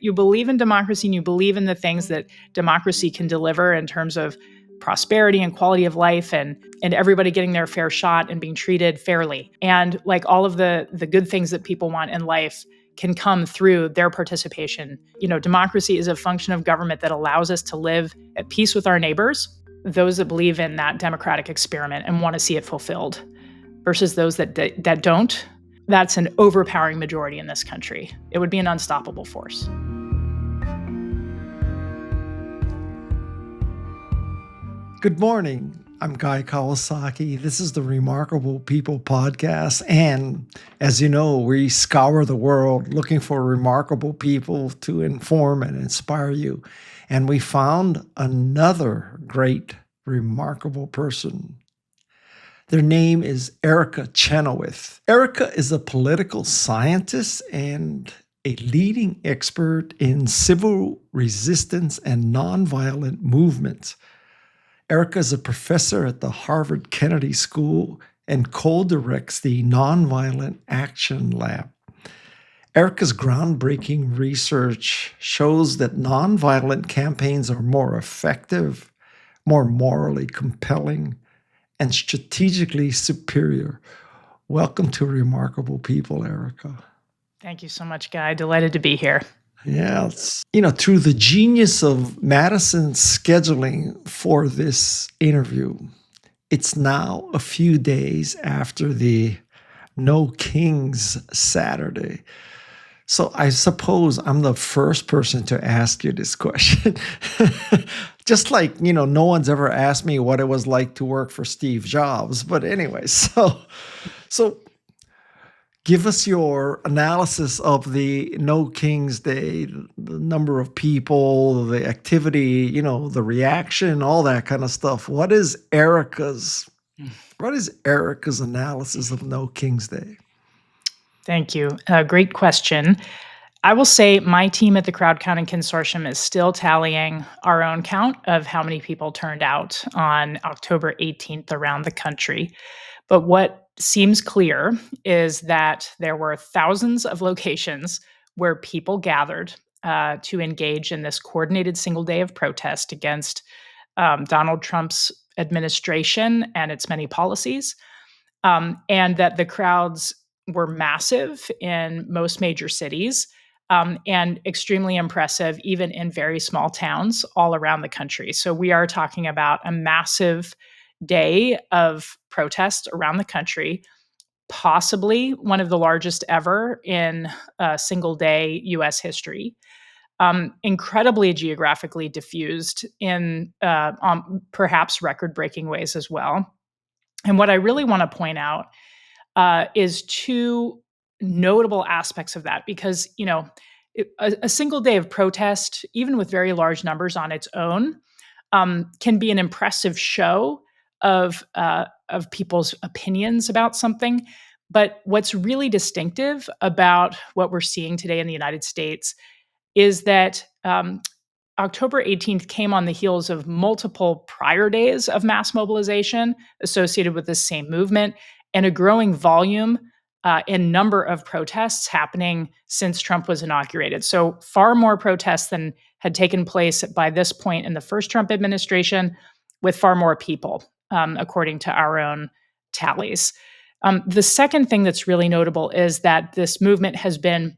you believe in democracy and you believe in the things that democracy can deliver in terms of prosperity and quality of life and everybody getting their fair shot and being treated fairly. And like all of the good things that people want in life can come through their participation. Democracy is a function of government that allows us to live at peace with our neighbors, those that believe in that democratic experiment and want to see it fulfilled, versus those that don't. That's an overpowering majority in this country. It would be an unstoppable force. Good morning. I'm Guy Kawasaki. This is the Remarkable People podcast. And as you know, we scour the world looking for remarkable people to inform and inspire you. And we found another great, remarkable person. Their name is Erica Chenoweth. Erica is a political scientist and a leading expert in civil resistance and nonviolent movements. Erica is a professor at the Harvard Kennedy School and co-directs the Nonviolent Action Lab. Erica's groundbreaking research shows that nonviolent campaigns are more effective, more morally compelling, and strategically superior. Welcome to Remarkable People, Erica. Thank you so much, Guy. Delighted to be here. Yeah, through the genius of Madison's scheduling for this interview, it's now a few days after the No Kings Saturday. So I suppose I'm the first person to ask you this question. Just like, no one's ever asked me what it was like to work for Steve Jobs. But anyway, so give us your analysis of the No Kings Day, the number of people, the activity, the reaction, all that kind of stuff. What is Erica's analysis of No Kings Day? Thank you. Great question. I will say my team at the Crowd Counting Consortium is still tallying our own count of how many people turned out on October 18th around the country. But what seems clear is that there were thousands of locations where people gathered to engage in this coordinated single day of protest against Donald Trump's administration and its many policies, and that the crowds were massive in most major cities and extremely impressive even in very small towns all around the country. So we are talking about a massive day of protest around the country, possibly one of the largest ever in single day US history, incredibly geographically diffused in perhaps record-breaking ways as well. And what I really want to point out is two notable aspects of that, because, a single day of protest, even with very large numbers on its own, can be an impressive show of people's opinions about something. But what's really distinctive about what we're seeing today in the United States is that October 18th came on the heels of multiple prior days of mass mobilization associated with this same movement and a growing volume and number of protests happening since Trump was inaugurated. So far more protests than had taken place by this point in the first Trump administration, with far more people, according to our own tallies. The second thing that's really notable is that this movement has been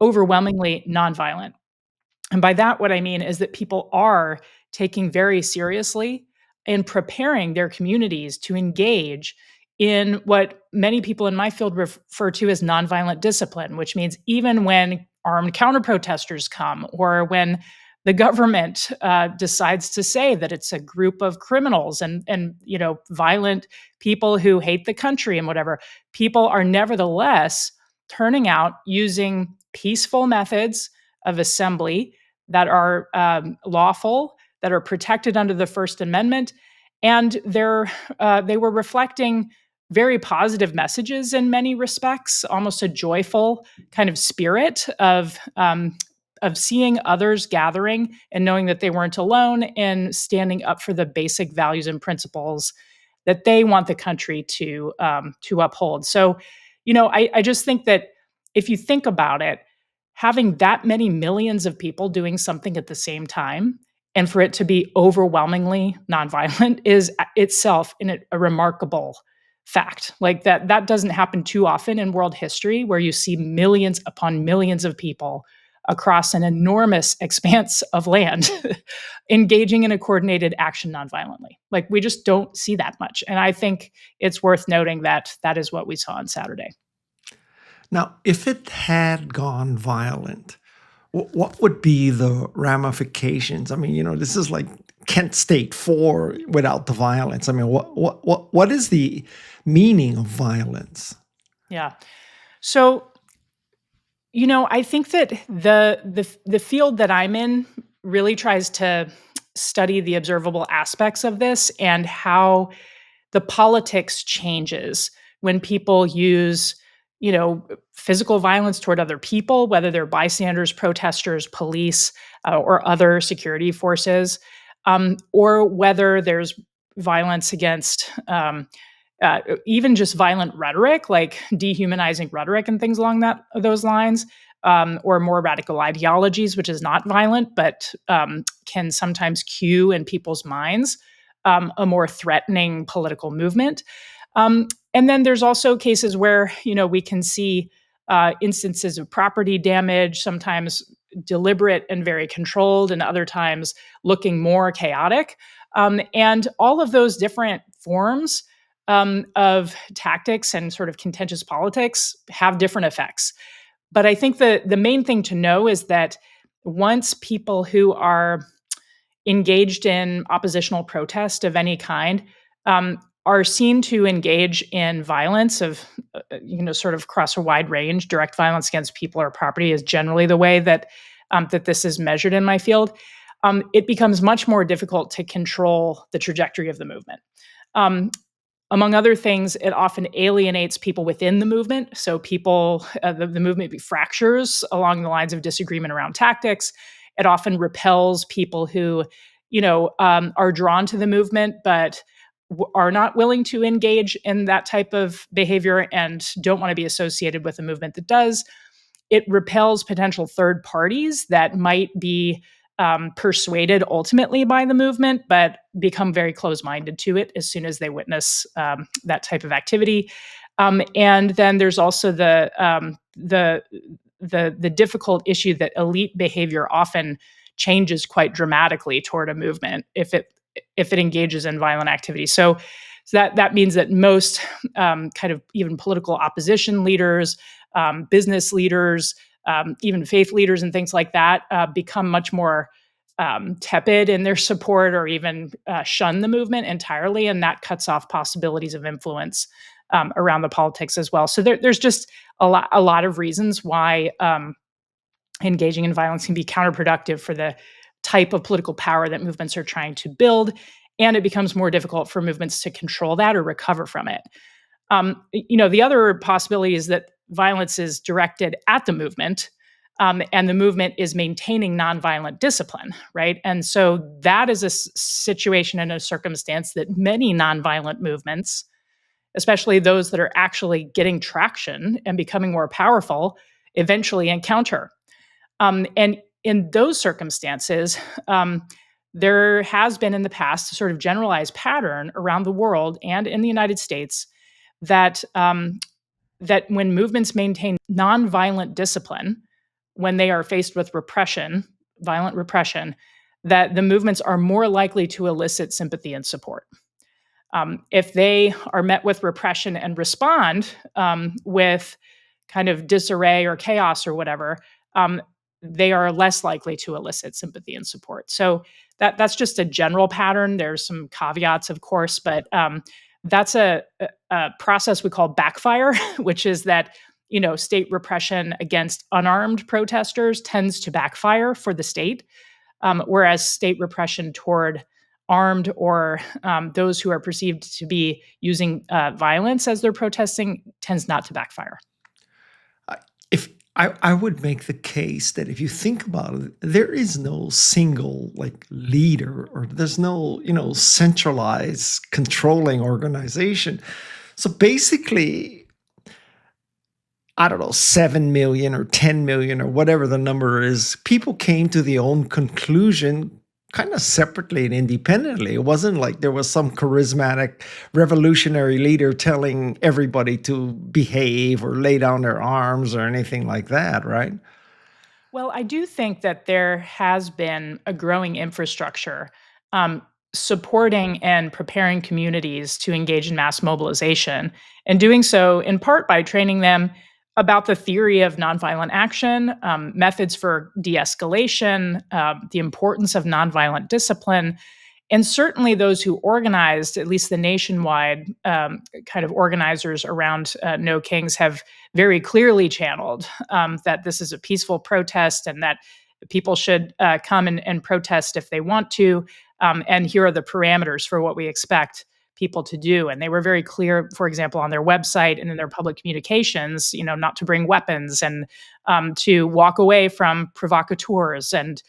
overwhelmingly nonviolent. And by that, what I mean is that people are taking very seriously and preparing their communities to engage in what many people in my field refer to as nonviolent discipline, which means even when armed counter-protesters come or when the government decides to say that it's a group of criminals and violent people who hate the country and whatever, people are nevertheless turning out using peaceful methods of assembly that are lawful, that are protected under the First Amendment, and they were reflecting very positive messages in many respects, almost a joyful kind of spirit of seeing others gathering and knowing that they weren't alone and standing up for the basic values and principles that they want the country to uphold. So, I just think that if you think about it, having that many millions of people doing something at the same time and for it to be overwhelmingly nonviolent is itself a remarkable fact. Like that doesn't happen too often in world history where you see millions upon millions of people across an enormous expanse of land engaging in a coordinated action nonviolently. Like we just don't see that much. And I think it's worth noting that that is what we saw on Saturday. Now, if it had gone violent, what would be the ramifications? I mean, this is like Kent State 4 without the violence. I mean, what is the meaning of violence? Yeah. So, I think that the field that I'm in really tries to study the observable aspects of this and how the politics changes when people use, physical violence toward other people, whether they're bystanders, protesters, police, or other security forces, or whether there's violence against even just violent rhetoric, like dehumanizing rhetoric and things along those lines, or more radical ideologies, which is not violent but can sometimes cue in people's minds a more threatening political movement. And then there's also cases where we can see instances of property damage, sometimes deliberate and very controlled, and other times looking more chaotic. And all of those different forms of tactics and sort of contentious politics have different effects. But I think the main thing to know is that once people who are engaged in oppositional protest of any kind are seen to engage in violence of, sort of across a wide range, direct violence against people or property is generally the way that that this is measured in my field. It becomes much more difficult to control the trajectory of the movement. Among other things, it often alienates people within the movement. So the movement fractures along the lines of disagreement around tactics. It often repels people who, are drawn to the movement, but are not willing to engage in that type of behavior and don't want to be associated with a movement that does. It repels potential third parties that might be persuaded ultimately by the movement, but become very close-minded to it as soon as they witness that type of activity. And then there's also the difficult issue that elite behavior often changes quite dramatically toward a movement if it engages in violent activity. So that means that most kind of even political opposition leaders, business leaders, even faith leaders and things like that become much more tepid in their support or even shun the movement entirely. And that cuts off possibilities of influence around the politics as well. So there's just a lot of reasons why engaging in violence can be counterproductive for the type of political power that movements are trying to build. And it becomes more difficult for movements to control that or recover from it. The other possibility is that violence is directed at the movement, and the movement is maintaining nonviolent discipline, right? And so that is a situation and a circumstance that many nonviolent movements, especially those that are actually getting traction and becoming more powerful, eventually encounter. And in those circumstances, there has been in the past a sort of generalized pattern around the world and in the United States that that when movements maintain nonviolent discipline, when they are faced with repression, violent repression, that the movements are more likely to elicit sympathy and support. If they are met with repression and respond with kind of disarray or chaos or whatever, they are less likely to elicit sympathy and support. So that's just a general pattern. There's some caveats, of course, but that's a process we call backfire, which is that state repression against unarmed protesters tends to backfire for the state, whereas state repression toward armed or those who are perceived to be using violence as they're protesting tends not to backfire. If I would make the case that if you think about it, there is no single like leader, or there's no, centralized controlling organization. So basically, I don't know, 7 million or 10 million or whatever the number is, people came to their own conclusion kind of separately and independently. It wasn't like there was some charismatic revolutionary leader telling everybody to behave or lay down their arms or anything like that, right? Well, I do think that there has been a growing infrastructure um, supporting and preparing communities to engage in mass mobilization, and doing so in part by training them about the theory of nonviolent action, methods for de escalation, the importance of nonviolent discipline, and certainly those who organized, at least the nationwide kind of organizers around No Kings, have very clearly channeled that this is a peaceful protest and that people should come and protest if they want to. And here are the parameters for what we expect people to do. And they were very clear, for example, on their website and in their public communications, not to bring weapons and to walk away from provocateurs and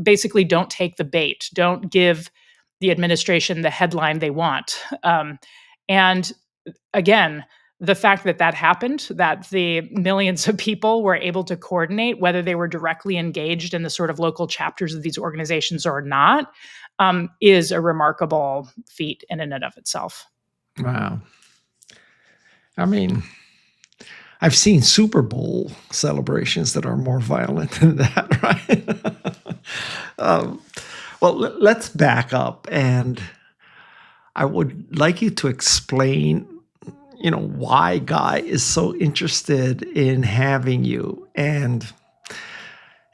basically don't take the bait, don't give the administration the headline they want. And again, the fact that that happened, that the millions of people were able to coordinate, whether they were directly engaged in the sort of local chapters of these organizations or not, is a remarkable feat in and of itself. Wow. I mean, I've seen Super Bowl celebrations that are more violent than that, right? um, well, let's back up, and I would like you to explain, why Guy is so interested in having you. And,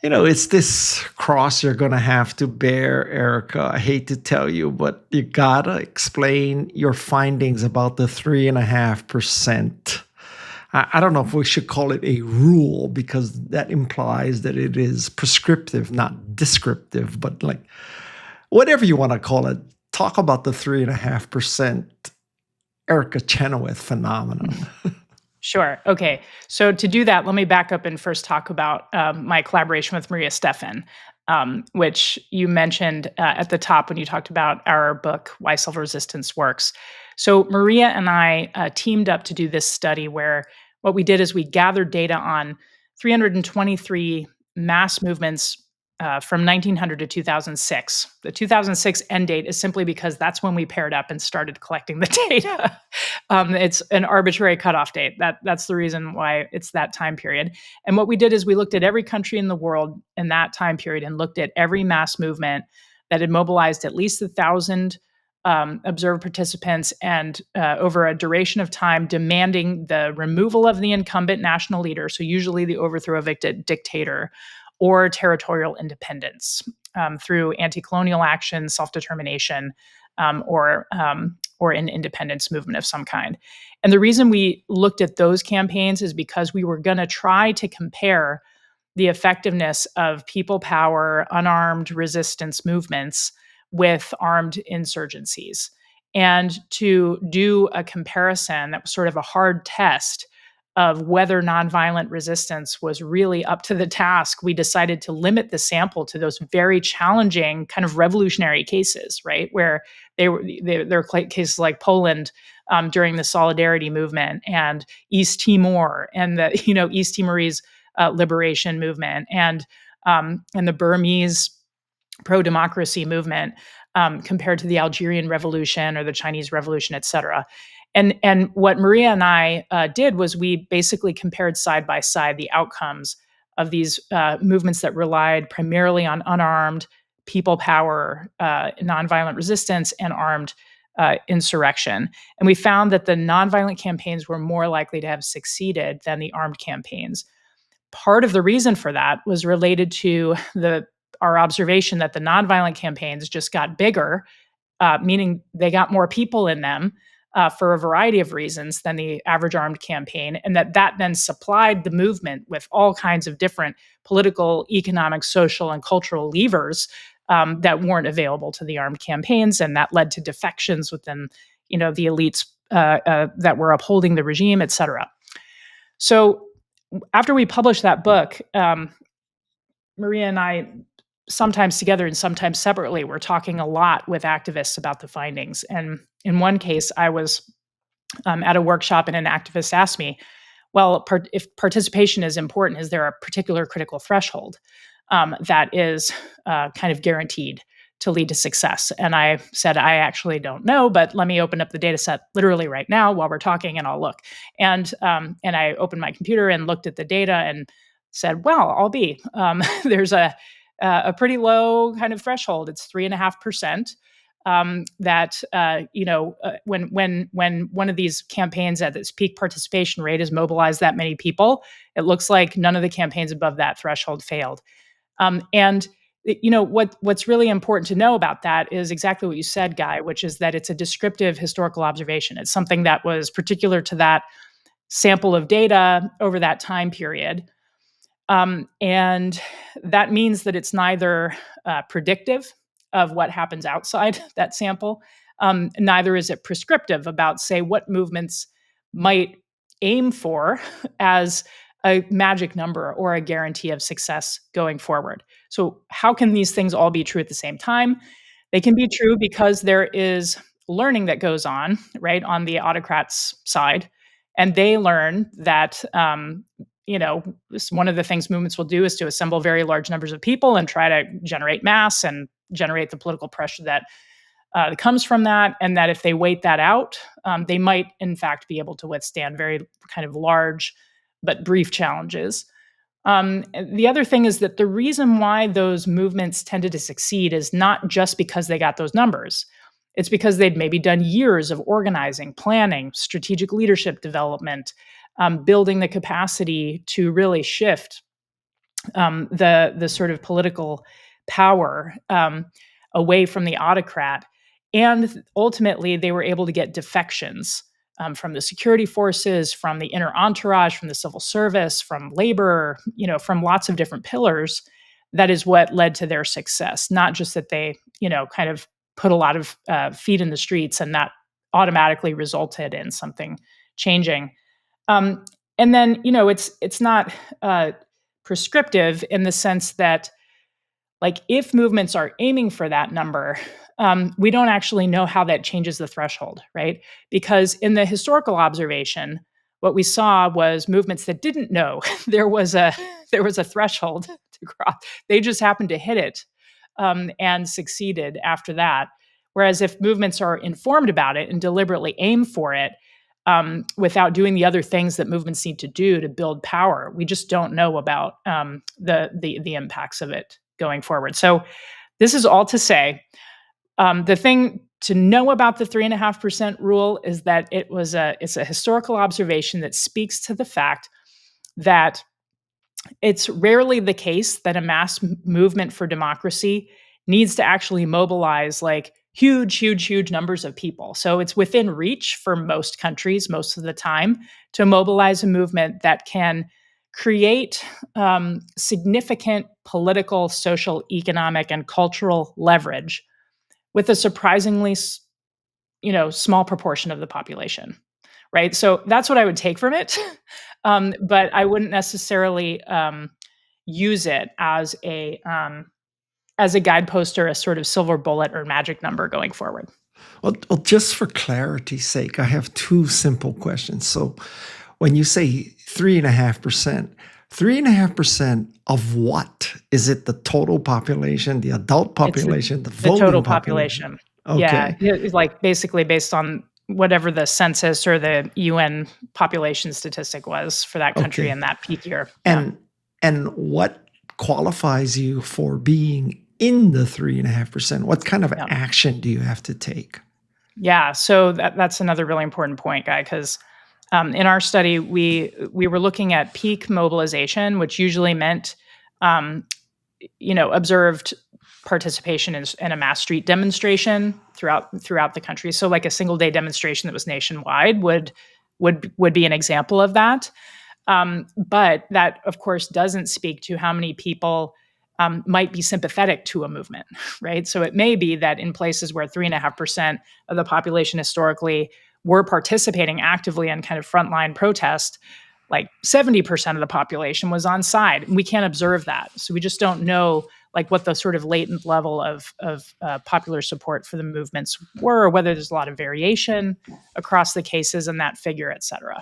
it's this cross you're going to have to bear, Erica. I hate to tell you, but you got to explain your findings about the 3.5%. I don't know if we should call it a rule, because that implies that it is prescriptive, not descriptive, but like whatever you want to call it. Talk about the 3.5% Erica Chenoweth phenomenon. Sure. Okay. So to do that, let me back up and first talk about my collaboration with Maria Steffen, which you mentioned at the top when you talked about our book, Why Self-Resistance Works. So Maria and I teamed up to do this study where what we did is we gathered data on 323 mass movements from 1900 to 2006. The 2006 end date is simply because that's when we paired up and started collecting the data. It's an arbitrary cutoff date. That's the reason why it's that time period. And what we did is we looked at every country in the world in that time period and looked at every mass movement that had mobilized at least 1,000 observed participants and over a duration of time demanding the removal of the incumbent national leader, so usually the overthrow of a dictator, or territorial independence through anti-colonial action, self-determination, or an independence movement of some kind. And the reason we looked at those campaigns is because we were going to try to compare the effectiveness of people power, unarmed resistance movements with armed insurgencies. And to do a comparison that was sort of a hard test of whether nonviolent resistance was really up to the task, we decided to limit the sample to those very challenging kind of revolutionary cases, right? Where there are cases like Poland during the Solidarity movement, and East Timor, and the East Timorese liberation movement, and the Burmese pro-democracy movement, compared to the Algerian Revolution or the Chinese Revolution, et cetera. And what Maria and I did was we basically compared side by side the outcomes of these movements that relied primarily on unarmed people power, nonviolent resistance, and armed insurrection. And we found that the nonviolent campaigns were more likely to have succeeded than the armed campaigns. Part of the reason for that was related to our observation that the nonviolent campaigns just got bigger, meaning they got more people in them for a variety of reasons than the average armed campaign, and that then supplied the movement with all kinds of different political, economic, social, and cultural levers that weren't available to the armed campaigns, and that led to defections within, the elites that were upholding the regime, et cetera. So after we published that book, Maria and I, sometimes together and sometimes separately, were talking a lot with activists about the findings. And in one case, I was at a workshop and an activist asked me, Well, if participation is important, is there a particular critical threshold that is kind of guaranteed to lead to success? And I said, I actually don't know, but let me open up the data set literally right now while we're talking, and I'll look. And I opened my computer and looked at the data and said, well, I'll be. There's a pretty low kind of threshold. It's 3.5%. That when one of these campaigns at its peak participation rate has mobilized that many people, it looks like none of the campaigns above that threshold failed. What's really important to know about that is exactly what you said, Guy, which is that it's a descriptive historical observation. It's something that was particular to that sample of data over that time period. And that means that it's neither predictive of what happens outside that sample, neither is it prescriptive about, say, what movements might aim for as a magic number or a guarantee of success going forward. So, how can these things all be true at the same time? They can be true because there is learning that goes on, right, on the autocrats' side. And they learn that one of the things movements will do is to assemble very large numbers of people and try to generate mass and generate the political pressure that comes from that. And that if they wait that out, they might, in fact, be able to withstand very kind of large but brief challenges. The other thing is that the reason why those movements tended to succeed is not just because they got those numbers. It's because they'd maybe done years of organizing, planning, strategic leadership development, building the capacity to really shift the sort of political power away from the autocrat. And ultimately, they were able to get defections from the security forces, from the inner entourage, from the civil service, from labor, from lots of different pillars. That is what led to their success, not just that they, kind of put a lot of feet in the streets and that automatically resulted in something changing. Um, and then, it's not prescriptive in the sense that, like, if movements are aiming for that number, we don't actually know how that changes the threshold, right? Because in the historical observation, what we saw was movements that didn't know there was a threshold to cross. They just happened to hit it and succeeded after that. Whereas if movements are informed about it and deliberately aim for it, without doing the other things that movements need to do to build power, we just don't know about the impacts of it going forward. So this is all to say, the thing to know about the 3.5% rule is that it's a historical observation that speaks to the fact that it's rarely the case that a mass movement for democracy needs to actually mobilize like huge numbers of people. So it's within reach for most countries most of the time to mobilize a movement that can create significant political, social, economic, and cultural leverage with a surprisingly small proportion of the population, right? So that's what I would take from it. But I wouldn't necessarily use it as a guidepost or a sort of silver bullet or magic number going forward. Well, just for clarity's sake, I have two simple questions. So when you say 3.5%, 3.5% of what? Is it the total population, the adult It's population, the the total voting population? population. Yeah, Okay. it's like basically based on whatever the census or the UN population statistic was for that country Okay. in that peak year. Yeah. And what qualifies you for being in the 3.5%? What kind of Yeah. action do you have to take? Yeah, so that's another really important point, Guy, because in our study we were looking at peak mobilization, which usually meant um, observed participation in a mass street demonstration throughout the country. So like a single day demonstration that was nationwide would be an example of that. But that, of course, doesn't speak to how many people might be sympathetic to a movement, right? So it may be that in places where 3.5% of the population historically were participating actively in kind of frontline protest, like 70% of the population was on side. And we can't observe that. So we just don't know like what the sort of latent level of popular support for the movements were, or whether there's a lot of variation across the cases in that figure, et cetera.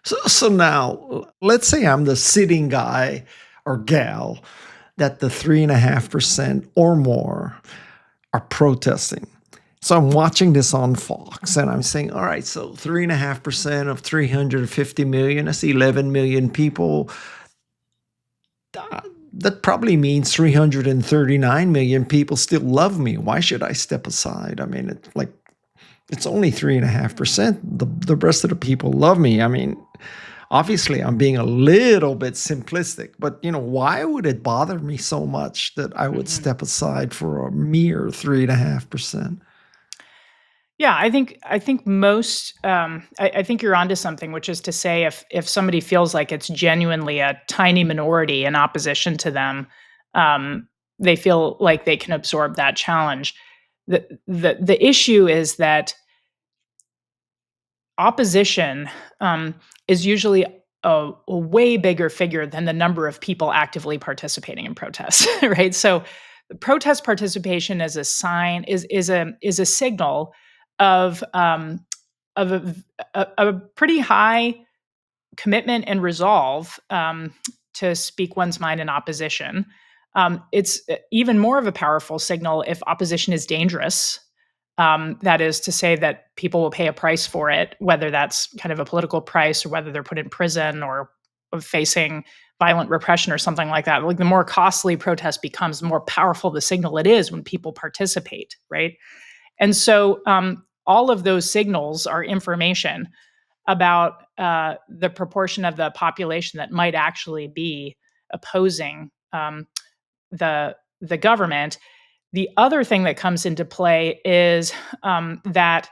So now, let's say I'm the sitting guy or gal that the 3.5% or more are protesting. So I'm watching this on Fox and I'm saying, all right, so 3.5% of 350 million, that's 11 million people. That probably means 339 million people still love me. Why should I step aside? I mean, it's only 3.5%. The rest of the people love me. I mean, obviously I'm being a little bit simplistic, but why would it bother me so much that I would Mhm. step aside for a mere 3.5%? Yeah, I think most I think you're onto something, which is to say if somebody feels like it's genuinely a tiny minority in opposition to them, they feel like they can absorb that challenge. The issue is that opposition is usually a way bigger figure than the number of people actively participating in protests, right? So, the protest participation is a sign is a signal of of a, a pretty high commitment and resolve to speak one's mind in opposition. It's even more of a powerful signal if opposition is dangerous. That is to say that people will pay a price for it, whether that's kind of a political price or whether they're put in prison or facing violent repression or something like that. Like the more costly protest becomes, the more powerful the signal it is when people participate, right? And so all of those signals are information about the proportion of the population that might actually be opposing the government. The other thing that comes into play is that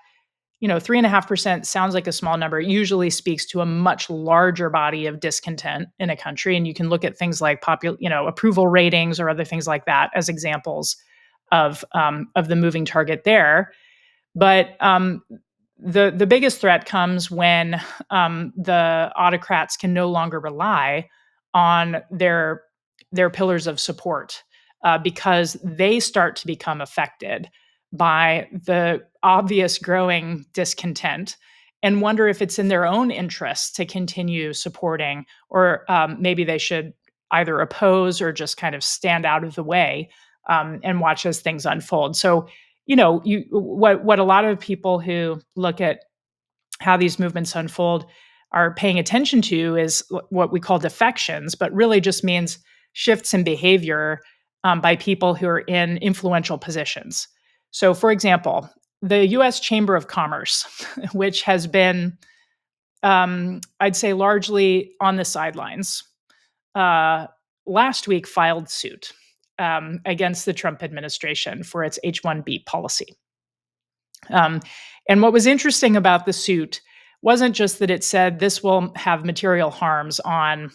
3.5% sounds like a small number. It usually speaks to a much larger body of discontent in a country, and you can look at things like approval ratings or other things like that as examples of the moving target there. But the biggest threat comes when the autocrats can no longer rely on their pillars of support because they start to become affected by the obvious growing discontent and wonder if it's in their own interest to continue supporting, or maybe they should either oppose or just kind of stand out of the way and watch as things unfold. So what a lot of people who look at how these movements unfold are paying attention to is what we call defections, but really just means shifts in behavior by people who are in influential positions. So, for example, the US Chamber of Commerce, which has been, I'd say, largely on the sidelines, uh, last week filed suit against the Trump administration for its H-1B policy. Um, and what was interesting about the suit wasn't just that it said this will have material harms on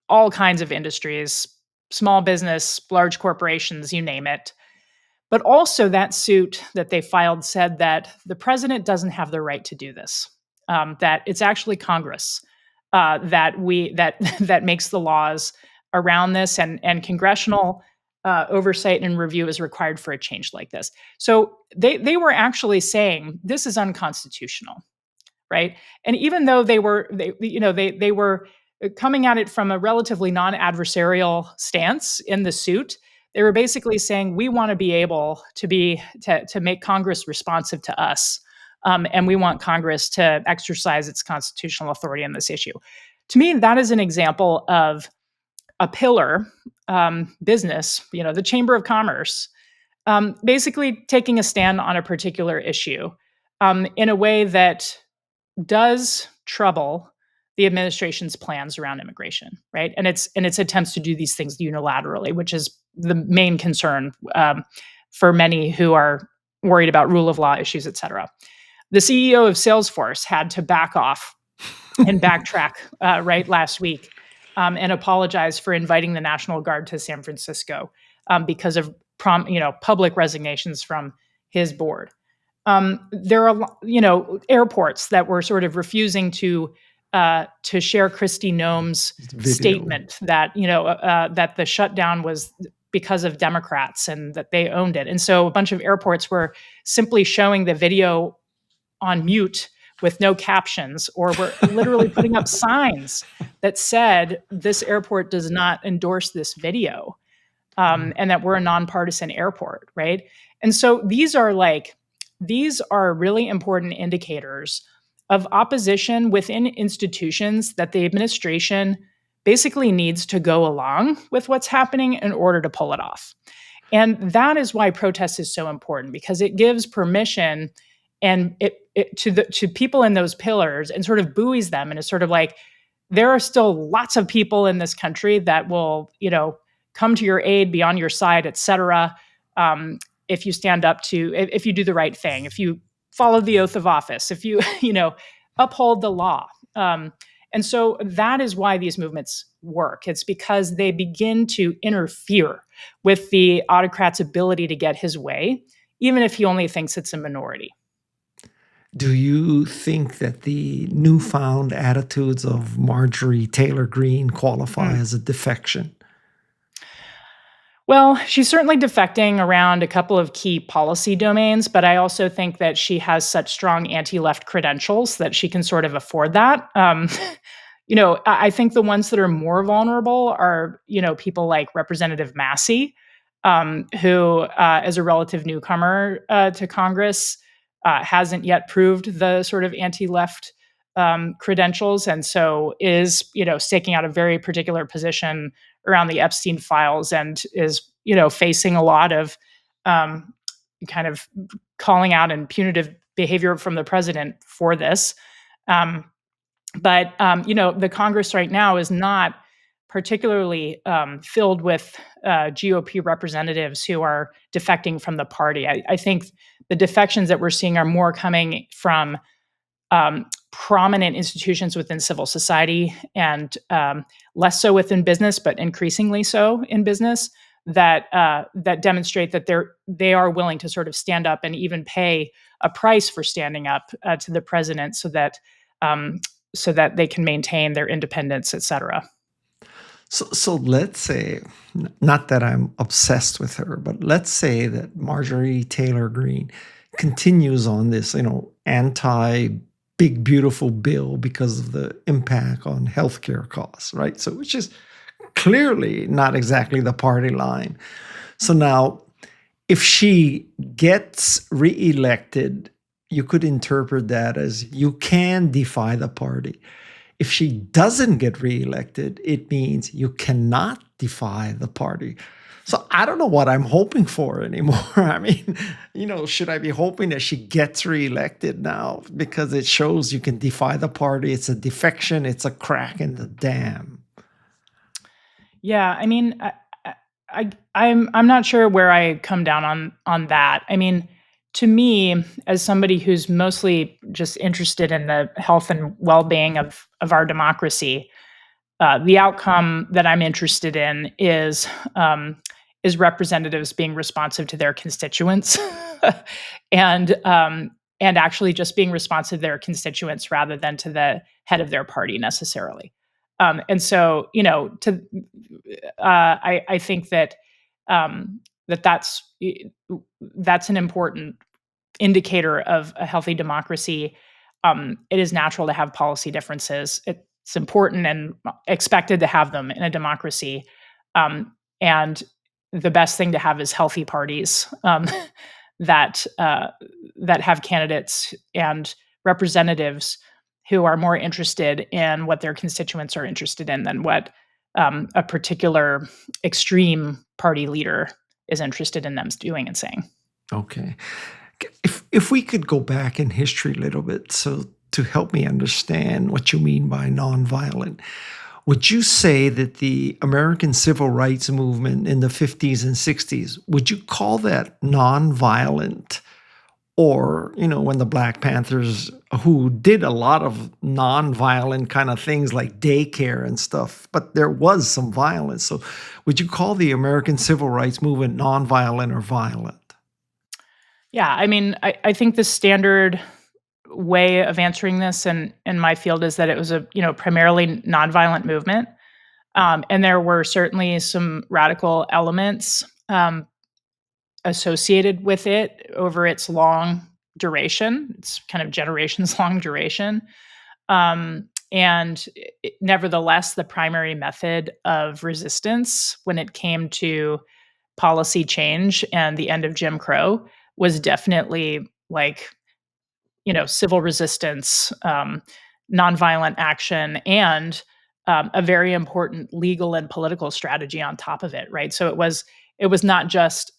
all kinds of industries, small business, large corporations, you name it. But also, that suit that they filed said that the president doesn't have the right to do this. That it's actually Congress that that makes the laws around this, and congressional oversight and review is required for a change like this. So they were actually saying this is unconstitutional, right? And even though they were coming at it from a relatively non-adversarial stance in the suit, they were basically saying we want to be able to make Congress responsive to us, and we want Congress to exercise its constitutional authority on this issue. To me, that is an example of a pillar business, the Chamber of Commerce, basically taking a stand on a particular issue in a way that does trouble the administration's plans around immigration, right? And its attempts to do these things unilaterally, which is the main concern for many who are worried about rule of law issues, et cetera. The CEO of Salesforce had to back off and backtrack right last week and apologize for inviting the National Guard to San Francisco because of public resignations from his board. There are airports that were sort of refusing to share Kristi Noem's Video. statement that that the shutdown was because of Democrats and that they owned it, and so a bunch of airports were simply showing the video on mute with no captions, or were literally putting up signs that said, "This airport does not endorse this video," and that we're a nonpartisan airport, right? And so these are really important indicators of opposition within institutions that the administration basically needs to go along with what's happening in order to pull it off. And that is why protest is so important, because it gives permission and to people in those pillars and sort of buoys them, and it's sort of like there are still lots of people in this country that will, come to your aid, be on your side, etc. If you stand up to, if you do the right thing, if you follow the oath of office, if you, uphold the law. And so that is why these movements work. It's because they begin to interfere with the autocrat's ability to get his way, even if he only thinks it's a minority. Do you think that the newfound attitudes of Marjorie Taylor Greene qualify Mm. as a defection? Well, she's certainly defecting around a couple of key policy domains, but I also think that she has such strong anti-left credentials that she can sort of afford that. I think the ones that are more vulnerable are, people like Representative Massey, who, as a relative newcomer to Congress, hasn't yet proved the sort of anti-left credentials, and so is, staking out a very particular position around the Epstein files, and is, facing a lot of um, kind of calling out and punitive behavior from the president for this. Um, but the Congress right now is not particularly filled with GOP representatives who are defecting from the party. I think the defections that we're seeing are more coming from prominent institutions within civil society, and less so within business, but increasingly so in business, that demonstrate that they are willing to sort of stand up and even pay a price for standing up to the president, um, so that they can maintain their independence, et cetera. So let's say, not that I'm obsessed with her, but let's say that Marjorie Taylor Greene continues on this, anti big beautiful bill because of the impact on healthcare costs, right? So which is clearly not exactly the party line. So now, if she gets reelected, you could interpret that as you can defy the party. If she doesn't get reelected, it means you cannot defy the party. So I don't know what I'm hoping for anymore. I mean, should I be hoping that she gets reelected now because it shows you can defy the party? It's a defection, it's a crack in the dam. Yeah, I mean, I'm not sure where I come down on that. I mean, to me, as somebody who's mostly just interested in the health and well-being of our democracy, the outcome that I'm interested in is representatives being responsive to their constituents, and actually just being responsive to their constituents rather than to the head of their party necessarily. And so, I think that that that's an important indicator of a healthy democracy. It is natural to have policy differences. It's important and expected to have them in a democracy. And the best thing to have is healthy parties that have candidates and representatives who are more interested in what their constituents are interested in than what a particular extreme party leader is interested in them doing and saying. Okay. If we could go back in history a little bit, so to help me understand what you mean by nonviolent, would you say that the American civil rights movement in the 50s and 60s, would you call that nonviolent? Or, when the Black Panthers, who did a lot of nonviolent kind of things like daycare and stuff, but there was some violence. So would you call the American civil rights movement nonviolent or violent? Yeah, I mean, I think the standard way of answering this in my field is that it was a primarily nonviolent movement, and there were certainly some radical elements associated with it over its long duration. It's kind of generations long duration. And nevertheless, the primary method of resistance when it came to policy change and the end of Jim Crow was definitely like, civil resistance, nonviolent action, and a very important legal and political strategy on top of it, right? So it was not just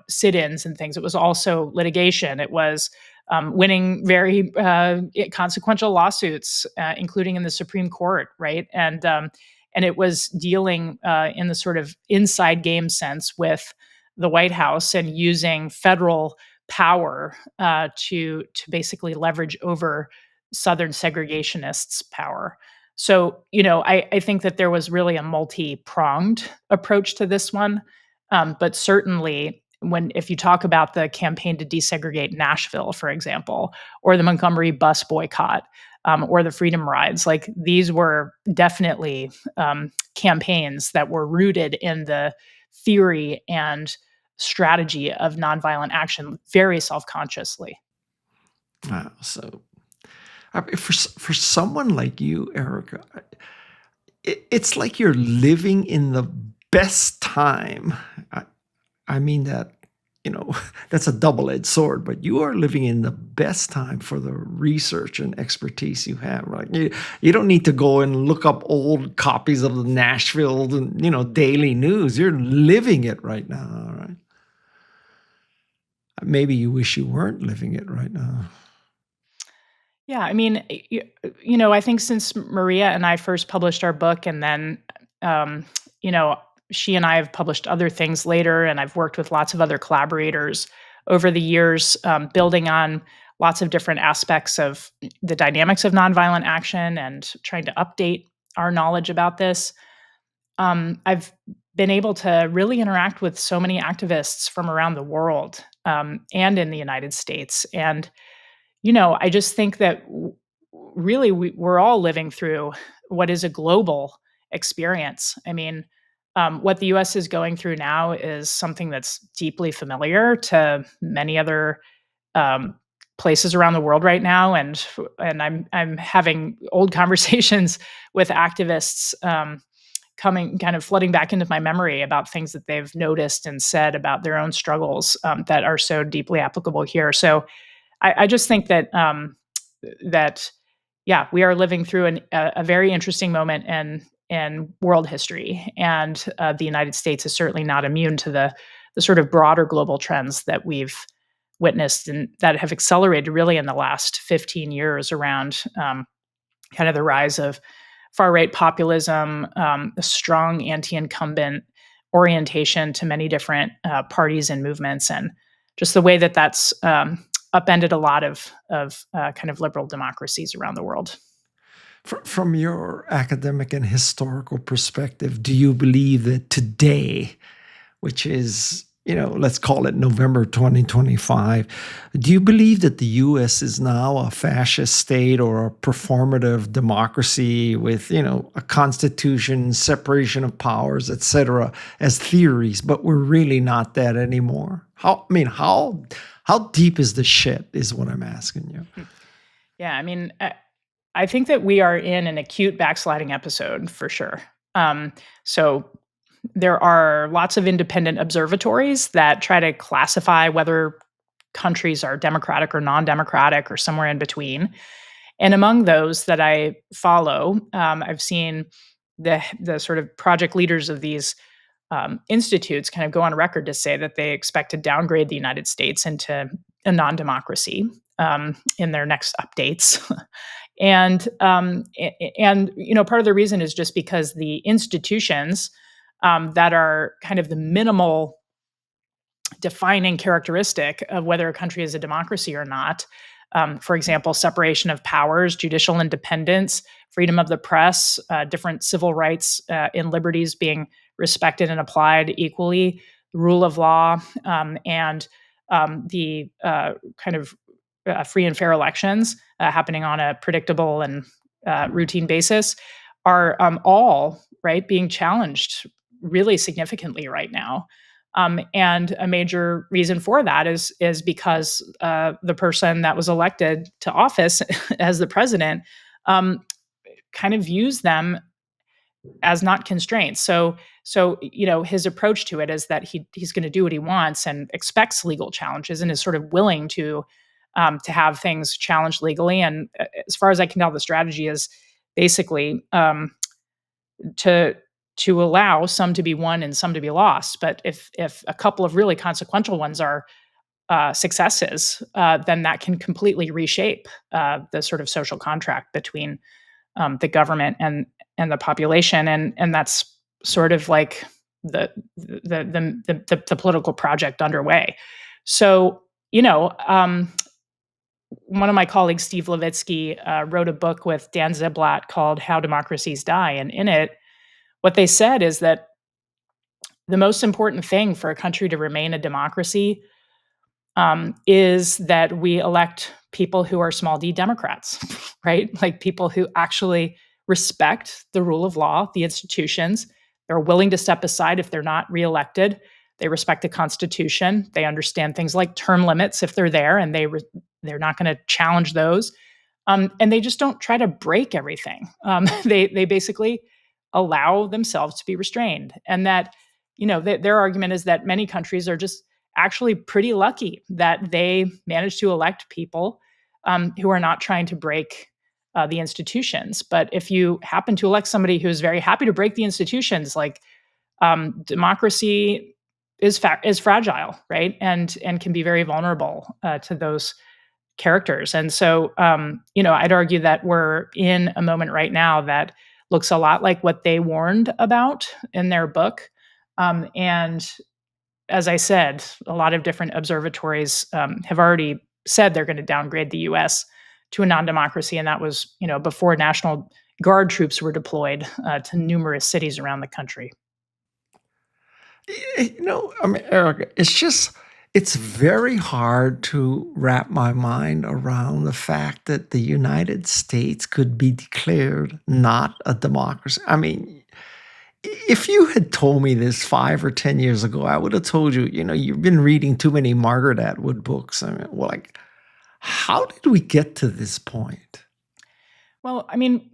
sit-ins and things. It was also litigation. It was winning very consequential lawsuits, including in the Supreme Court, right? And it was dealing in the sort of inside game sense with the White House and using federal power to basically leverage over Southern segregationists' power. So, I think that there was really a multi-pronged approach to this one. But certainly, if you talk about the campaign to desegregate Nashville, for example, or the Montgomery bus boycott, or the Freedom Rides, like these were definitely campaigns that were rooted in the theory and strategy of nonviolent action very self-consciously. Wow. So, for someone like you, Erica, it's like you're living in the best time. I, I mean that, that's a double-edged sword, but you are living in the best time for the research and expertise you have. Right? You don't need to go and look up old copies of the Nashville, daily news. You're living it right now, right? Maybe you wish you weren't living it right now. Yeah, I mean, I think since Maria and I first published our book, and then, um, you know, she and I have published other things later, and I've worked with lots of other collaborators over the years, building on lots of different aspects of the dynamics of nonviolent action and trying to update our knowledge about this. I've been able to really interact with so many activists from around the world, and in the United States, and I just think that really we're all living through what is a global experience. I mean, what the US is going through now is something that's deeply familiar to many other um, places around the world right now, and I'm having old conversations with activists, coming kind of flooding back into my memory about things that they've noticed and said about their own struggles, that are so deeply applicable here. So I just think that yeah, we are living through a very interesting moment in world history, and the United States is certainly not immune to the sort of broader global trends that we've witnessed and that have accelerated really in the last 15 years around kind of the rise of far right populism, a strong anti-incumbent orientation to many different parties and movements, and just the way that that's upended a lot of kind of liberal democracies around the world. From your academic and historical perspective, do you believe that today, which is, let's call it November 2025, do you believe that the US is now a fascist state or a performative democracy with, a constitution, separation of powers, etc., as theories, but we're really not that anymore? How deep is the shit is what I'm asking you. Yeah, I mean, I think that we are in an acute backsliding episode for sure. So there are lots of independent observatories that try to classify whether countries are democratic or non-democratic or somewhere in between. And among those that I follow, I've seen the sort of project leaders of these institutes kind of go on record to say that they expect to downgrade the United States into a non-democracy in their next updates. And part of the reason is just because the institutions that are kind of the minimal defining characteristic of whether a country is a democracy or not. For example, separation of powers, judicial independence, freedom of the press, different civil rights and liberties being respected and applied equally, the rule of law, and the kind of free and fair elections happening on a predictable and routine basis are all right being challenged really significantly right now. And a major reason for that is because the person that was elected to office as the president um, kind of views them as not constraints. So his approach to it is that he's going to do what he wants and expects legal challenges and is sort of willing to have things challenged legally. And as far as I can tell, the strategy is basically to allow some to be won and some to be lost. But if a couple of really consequential ones are successes, then that can completely reshape the sort of social contract between the government and the population, and that's sort of like the political project underway. So one of my colleagues, Steve Levitsky, wrote a book with Dan Ziblatt called "How Democracies Die," and in it, what they said is that the most important thing for a country to remain a democracy is that we elect people who are small d Democrats, right? Like people who actually respect the rule of law, the institutions. They're willing to step aside if they're not reelected. They respect the Constitution. They understand things like term limits if they're there, and they're not going to challenge those. And they just don't try to break everything. They basically allow themselves to be restrained, and that their argument is that many countries are just actually pretty lucky that they manage to elect people who are not trying to break the institutions. But if you happen to elect somebody who's very happy to break the institutions, like democracy is fragile, right? And can be very vulnerable to those characters. And so, I'd argue that we're in a moment right now that looks a lot like what they warned about in their book. And as I said, a lot of different observatories have already said they're going to downgrade the U.S. to a non-democracy, and that was, before National Guard troops were deployed to numerous cities around the country. I mean, Erica, it's very hard to wrap my mind around the fact that the United States could be declared not a democracy. I mean, if you had told me this 5 or 10 years ago, I would have told you, you've been reading too many Margaret Atwood books. I mean, well, like, how did we get to this point? Well, I mean,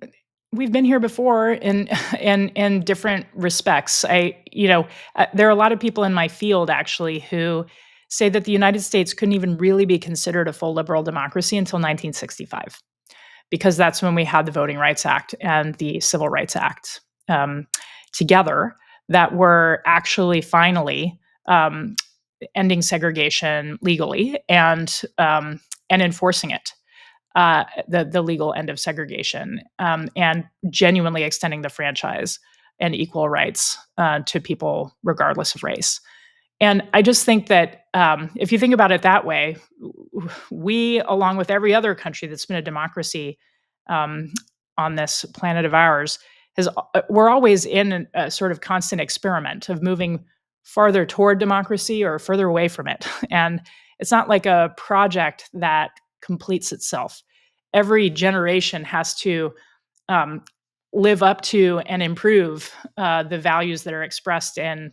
we've been here before in in different respects. There are a lot of people in my field actually who say that the United States couldn't even really be considered a full liberal democracy until 1965, because that's when we had the Voting Rights Act and the Civil Rights Act together, that were actually finally ending segregation legally and enforcing it, the legal end of segregation, and genuinely extending the franchise and equal rights to people regardless of race. And I just think that if you think about it that way, we, along with every other country that's been a democracy um, on this planet of ours, we're always in a sort of constant experiment of moving farther toward democracy or further away from it. And it's not like a project that completes itself. Every generation has to um, live up to and improve the values that are expressed in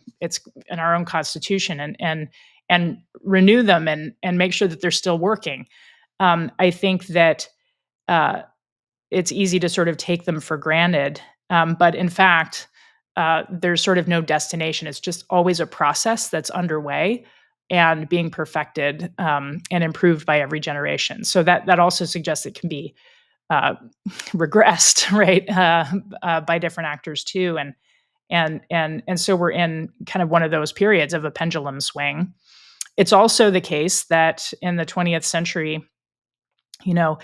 our own constitution, and renew them and make sure that they're still working. I think that uh, it's easy to sort of take them for granted, but in fact, there's sort of no destination. It's just always a process that's underway and being perfected and improved by every generation. So that also suggests it can be uh, regressed, right, by different actors too, and so we're in kind of one of those periods of a pendulum swing. It's also the case that in the 20th century, you know,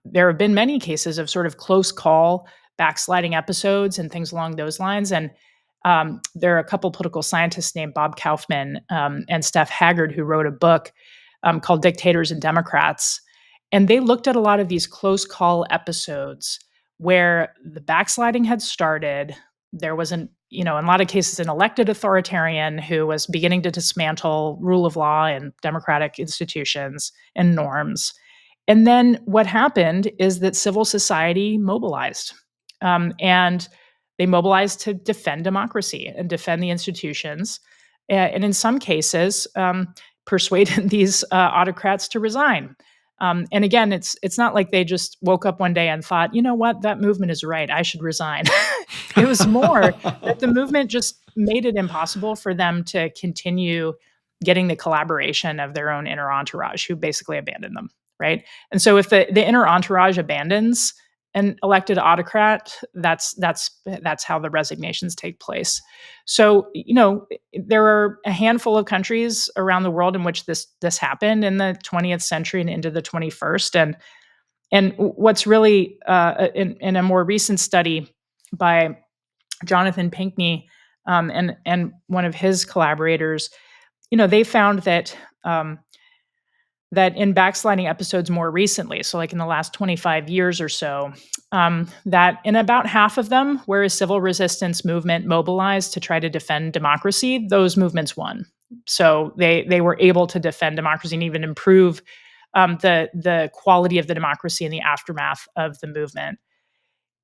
there have been many cases of sort of close call backsliding episodes and things along those lines. And there are a couple political scientists named Bob Kaufman and Steph Haggard who wrote a book called Dictators and Democrats. And they looked at a lot of these close call episodes where the backsliding had started. There was in a lot of cases, an elected authoritarian who was beginning to dismantle rule of law and democratic institutions and norms. And then what happened is that civil society mobilized, and they mobilized to defend democracy and defend the institutions. and in some cases, persuaded these autocrats to resign. And again, it's not like they just woke up one day and thought, you know what, that movement is right. I should resign. It was more that the movement just made it impossible for them to continue getting the collaboration of their own inner entourage, who basically abandoned them, right? And so if the inner entourage abandons an elected autocrat, that's how the resignations take place. So, there are a handful of countries around the world in which this happened in the 20th century and into the 21st. And what's really in a more recent study by Jonathan Pinkney, and one of his collaborators, they found that in backsliding episodes more recently, so like in the last 25 years or so, that in about half of them, where a civil resistance movement mobilized to try to defend democracy, those movements won. So they were able to defend democracy and even improve the quality of the democracy in the aftermath of the movement.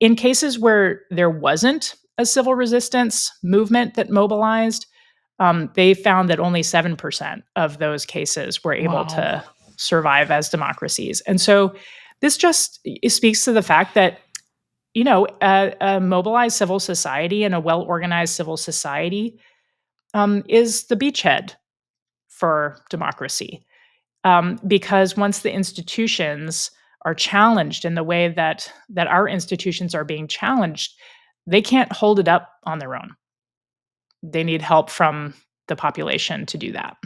In cases where there wasn't a civil resistance movement that mobilized, they found that only 7% of those cases were able Wow. to survive as democracies. And so this just speaks to the fact that, a mobilized civil society and a well organized civil society is the beachhead for democracy. Because once the institutions are challenged in the way that our institutions are being challenged, they can't hold it up on their own. They need help from the population to do that.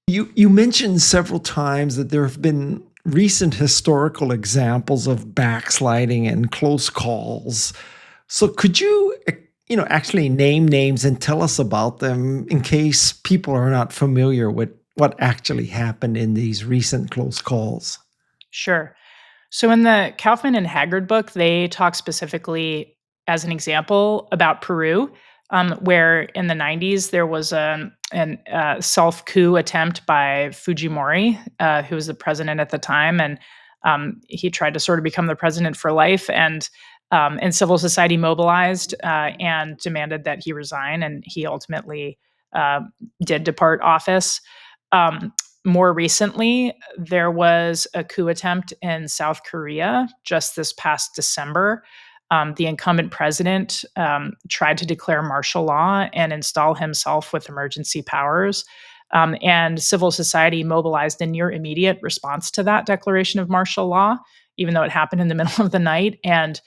You mentioned several times that there have been recent historical examples of backsliding and close calls. So could you, actually name names and tell us about them in case people are not familiar with what actually happened in these recent close calls? Sure. So in the Kaufman and Haggard book, they talk specifically as an example about Peru, where in the 90s there was an self coup attempt by Fujimori, who was the president at the time, and he tried to sort of become the president for life, and civil society mobilized and demanded that he resign, and he ultimately uh, did depart office. Um, More recently, there was a coup attempt in South Korea just this past December. The incumbent president tried to declare martial law and install himself with emergency powers. And civil society mobilized in near immediate response to that declaration of martial law, even though it happened in the middle of the night. And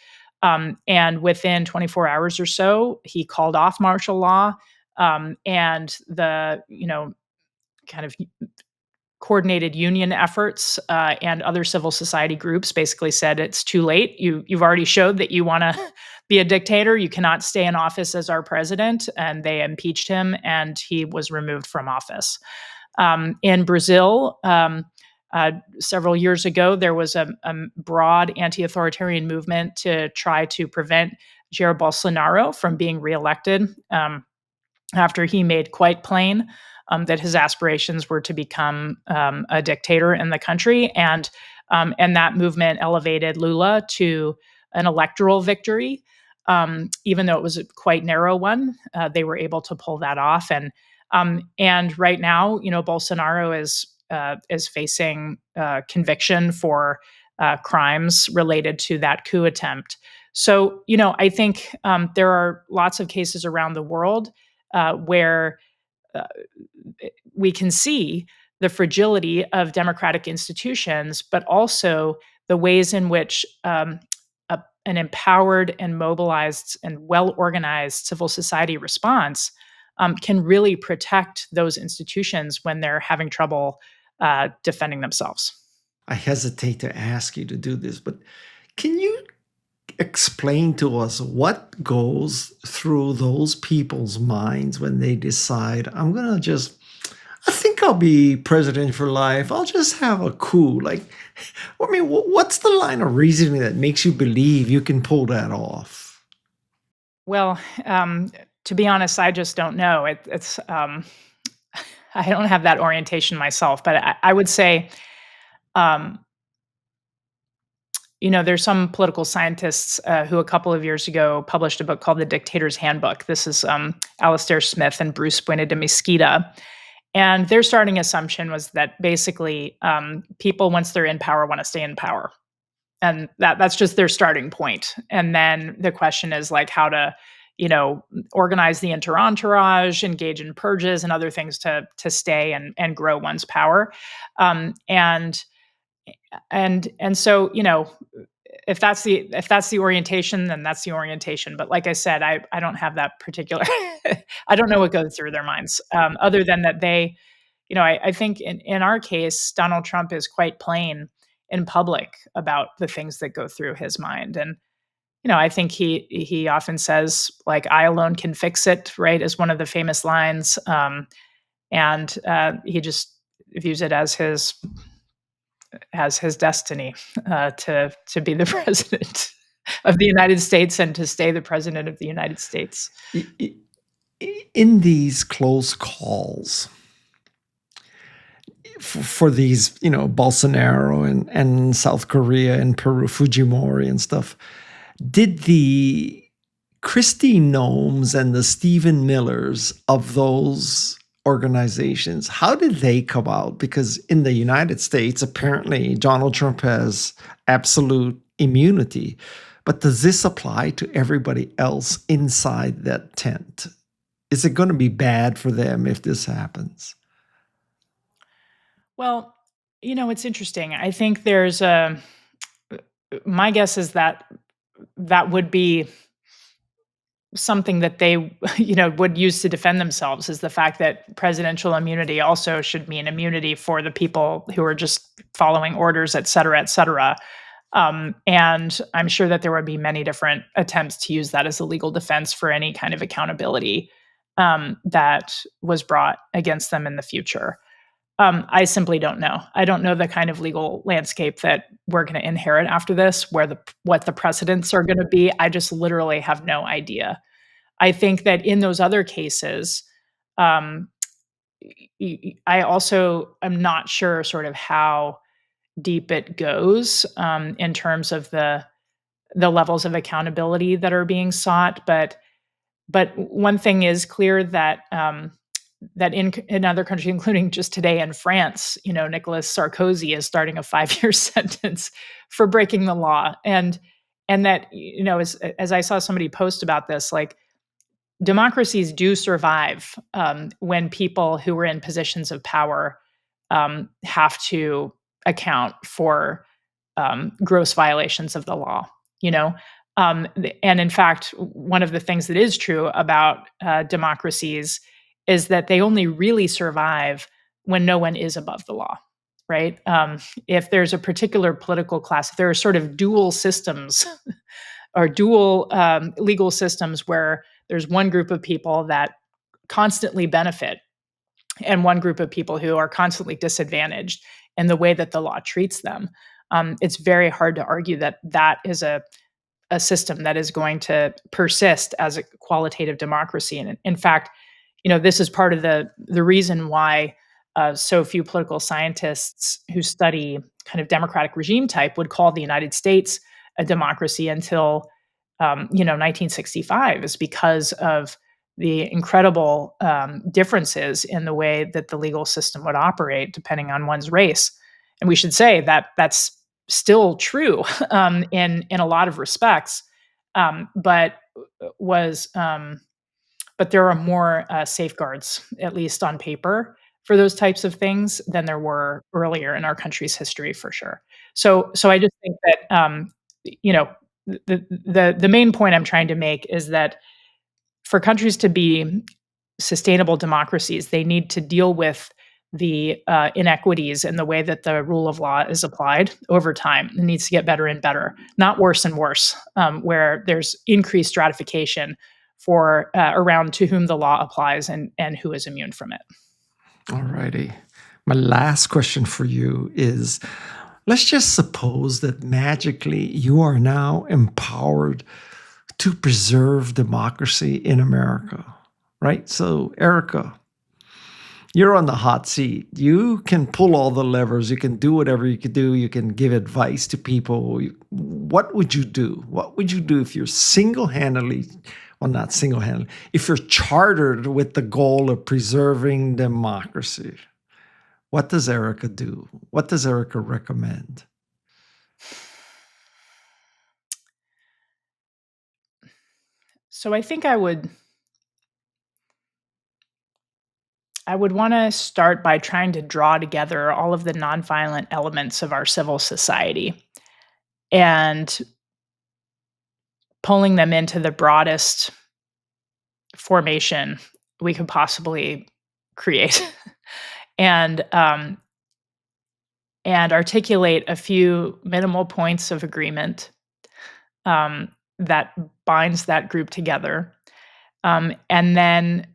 within 24 hours or so, he called off martial law. And the kind of coordinated union efforts and other civil society groups basically said it's too late. You've already showed that you want to be a dictator. You cannot stay in office as our president, and they impeached him, and he was removed from office. In Brazil, several years ago, there was a broad anti-authoritarian movement to try to prevent Jair Bolsonaro from being reelected. After he made quite plain that his aspirations were to become a dictator in the country, and that movement elevated Lula to an electoral victory, even though it was a quite narrow one. They were able to pull that off, and right now, Bolsonaro is facing conviction for crimes related to that coup attempt. So, I think there are lots of cases around the world where uh, we can see the fragility of democratic institutions, but also the ways in which an empowered and mobilized and well organized civil society response can really protect those institutions when they're having trouble defending themselves. I hesitate to ask you to do this, but can you explain to us what goes through those people's minds when they decide, I think I'll be president for life. I'll just have a coup. Like, I mean, what's the line of reasoning that makes you believe you can pull that off? Well, to be honest, I just don't know. It's I don't have that orientation myself, but I would say um, There's some political scientists who a couple of years ago published a book called The Dictator's Handbook. This is Alastair Smith and Bruce Buena de Mesquita. And their starting assumption was that basically people, once they're in power, want to stay in power. And that's just their starting point. And then the question is like how to, organize the entourage, engage in purges and other things to stay and grow one's power. Um, and and so if that's the orientation, then that's the orientation. But like I said, I don't have that particular. I don't know what goes through their minds, other than that I think in our case, Donald Trump is quite plain in public about the things that go through his mind. And I think he often says like, "I alone can fix it," right, is one of the famous lines. And he just views it as his destiny to be the president of the United States and to stay the president of the United States. In these close calls for these, Bolsonaro and South Korea and Peru, Fujimori and stuff, did the Christy Gnomes and the Stephen Millers of those organizations, how did they come out? Because in the United States, apparently Donald Trump has absolute immunity. But does this apply to everybody else inside that tent? Is it going to be bad for them if this happens? Well, it's interesting. I think my guess is that would be something that they would use to defend themselves, is the fact that presidential immunity also should mean immunity for the people who are just following orders, et cetera, et cetera. And I'm sure that there would be many different attempts to use that as a legal defense for any kind of accountability that was brought against them in the future. I simply don't know. I don't know the kind of legal landscape that we're going to inherit after this, what the precedents are going to be. I just literally have no idea. I think that in those other cases, um, I also am not sure sort of how deep it goes in terms of the levels of accountability that are being sought. But one thing is clear, that in other countries, including just today in France, Nicolas Sarkozy is starting a 5-year sentence for breaking the law. And that, as I saw somebody post about this, like, democracies do survive when people who are in positions of power have to account for gross violations of the law. And in fact, one of the things that is true about democracies is that they only really survive when no one is above the law, right? If there's a particular political class, if there are sort of dual systems or dual legal systems where there's one group of people that constantly benefit and one group of people who are constantly disadvantaged in the way that the law treats them, it's very hard to argue that that is a system that is going to persist as a qualitative democracy. And in fact, this is part of the reason why so few political scientists who study kind of democratic regime type would call the United States a democracy until 1965, is because of the incredible differences in the way that the legal system would operate depending on one's race. And we should say that that's still true in a lot of respects, but was but there are more safeguards, at least on paper, for those types of things than there were earlier in our country's history, for sure. So I just think that you know the main point I'm trying to make is that for countries to be sustainable democracies, they need to deal with the inequities in the way that the rule of law is applied over time. It needs to get better and better, not worse and worse, where there's increased stratification for around to whom the law applies and who is immune from it. All righty. My last question for you is, let's just suppose that magically you are now empowered to preserve democracy in America, right? So, Erica, You're on the hot seat. You can pull all the levers. You can do whatever you can do. You can give advice to people. What would you do? What would you do if you're single-handedly, well, not single-handedly, if you're chartered with the goal of preserving democracy? What does Erica do? What does Erica recommend? So I think I would want to start by trying to draw together all of the nonviolent elements of our civil society and pulling them into the broadest formation we could possibly create. and and articulate a few minimal points of agreement that binds that group together, and then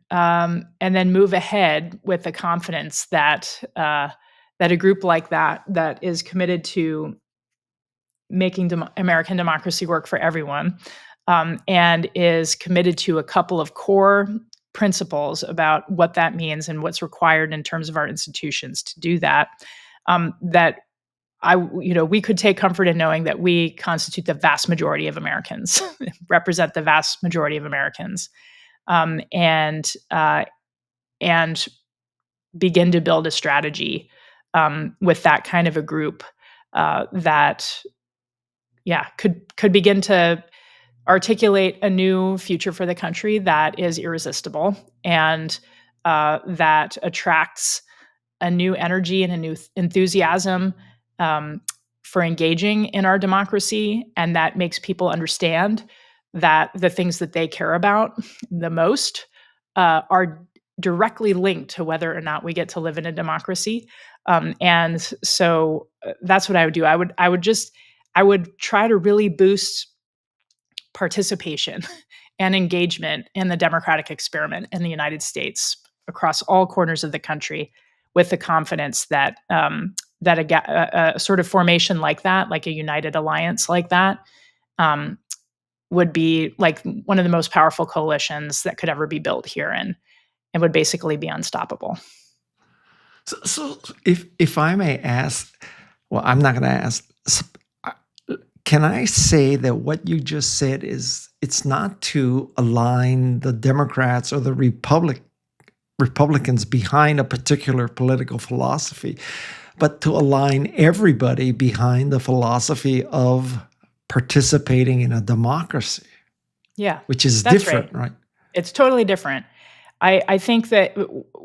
move ahead with the confidence that that a group like that is committed to making American democracy work for everyone, and is committed to a couple of core principles about what that means and what's required in terms of our institutions to do that. That we could take comfort in knowing that we constitute the vast majority of Americans, represent the vast majority of Americans, and begin to build a strategy with that kind of a group that, yeah, could begin to articulate a new future for the country that is irresistible and that attracts a new energy and a new enthusiasm for engaging in our democracy, and that makes people understand that the things that they care about the most are directly linked to whether or not we get to live in a democracy. And so that's what I would do. I would try to really boost participation and engagement in the democratic experiment in the United States across all corners of the country, with the confidence that a sort of formation like that, like a united alliance like that, would be like one of the most powerful coalitions that could ever be built here, and would basically be unstoppable. So if I may ask, well, I'm not going to ask. Can I say that what you just said is it's not to align the Democrats or the Republicans behind a particular political philosophy, but to align everybody behind the philosophy of participating in a democracy? Yeah, which is that's different, right? It's totally different. I think that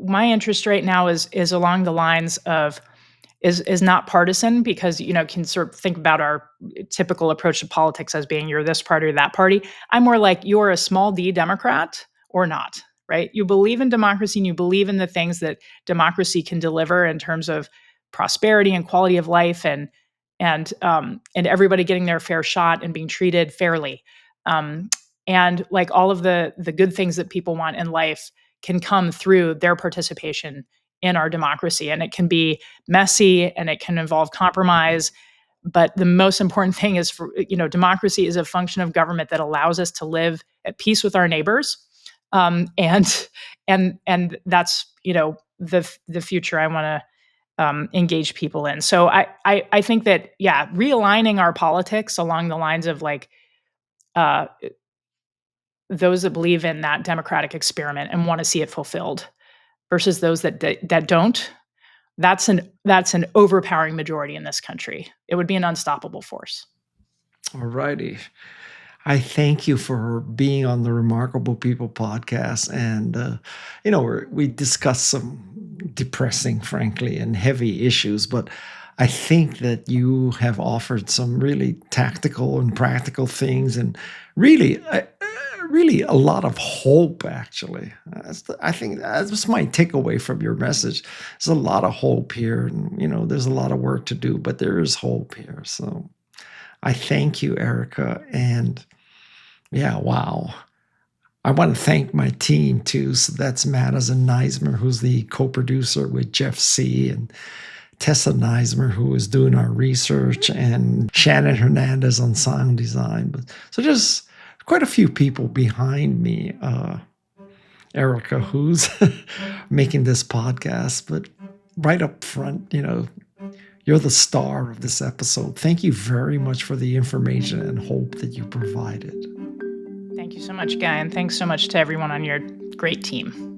my interest right now is along the lines of is not partisan, because can sort of think about our typical approach to politics as being you're this party or that party. I'm more like you're a small d Democrat or not, right? You believe in democracy and you believe in the things that democracy can deliver in terms of prosperity and quality of life, and everybody getting their fair shot and being treated fairly, and like all of the good things that people want in life can come through their participation in our democracy. And it can be messy and it can involve compromise, but the most important thing is democracy is a function of government that allows us to live at peace with our neighbors, and that's the future I want to engage people in. So I think that, yeah, realigning our politics along the lines of like those that believe in that democratic experiment and want to see it fulfilled versus those that don't. That's an overpowering majority in this country. It would be an unstoppable force. All righty. I thank you for being on the Remarkable People podcast. And, we discussed some depressing, frankly, and heavy issues, but I think that you have offered some really tactical and practical things, and really a lot of hope, actually. I think that's my takeaway from your message. There's a lot of hope here, and, there's a lot of work to do, but there is hope here. So I thank you, Erica. And yeah, wow. I want to thank my team too. So that's Madison Neismer, who's the co-producer with Jeff C., and Tessa Neismer, who is doing our research, and Shannon Hernandez on sound design. So just quite a few people behind me. Erica, who's making this podcast. But right up front, you're the star of this episode. Thank you very much for the information and hope that you provided. Thank you so much, Guy, and thanks so much to everyone on your great team.